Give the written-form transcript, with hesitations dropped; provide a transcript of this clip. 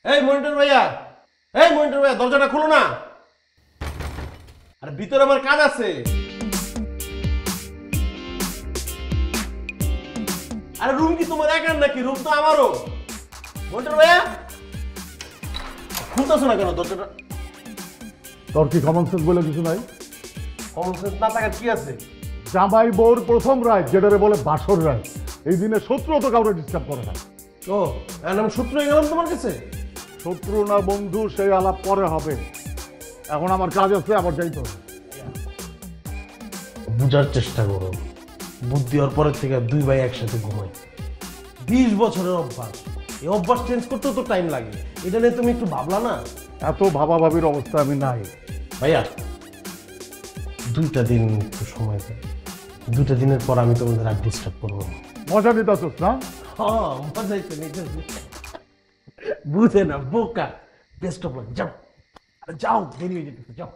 এই মনিটর ভাইয়া, এই মনিটর ভাইয়া, দরজাটা খুলো না। আরে ভিতরে আমার কাজ আছে। আরে রুম কি তোমার একার নাকি? রুম তো আমারও। মনিটর ভাইয়া, খুলতেছো না কেন দরজাটা? তোর কি কমন সেন্স বলে কিছু নাই? কমন সেন্স না থাকার কি আছে? জামাই বউর প্রথম রায়, যেটারে বলে বাসর রায়, এই দিনে শত্রু তো কাউকে ডিস্টার্ব করে না। ও এখন আমি শত্রু হয়ে গেলাম তোমার কাছে? শত্রু না বন্ধু সেই আলাপ পরে হবে, এখন আমার কাজ আছে, আবার যাইতে হবে। বুঝার চেষ্টা করো, বুদ্ধি হওয়ার পরের থেকে দুই ভাই একসাথে ঘুমাই। 20 বছরের অভ্যাস, এই অভ্যাস চেঞ্জ করতেও তো টাইম লাগে। এটা নিয়ে তুমি একটু ভাবলা না? এত ভাবাভাবির অবস্থা আমি নাই। ভাইয়া 2টা দিন একটু সময় দেয়, 2টা দিনের পর আমি তোমাদের আর ডিস্টার্ব করবো না। মজা নিতেছিস না? হ্যাঁ মজাই তো নিতেছি। বুঝে না বোকা। বেস্ট অফ লাক, যাও। আরে যাও, দেরি হয়ে যেতেছে, যাও।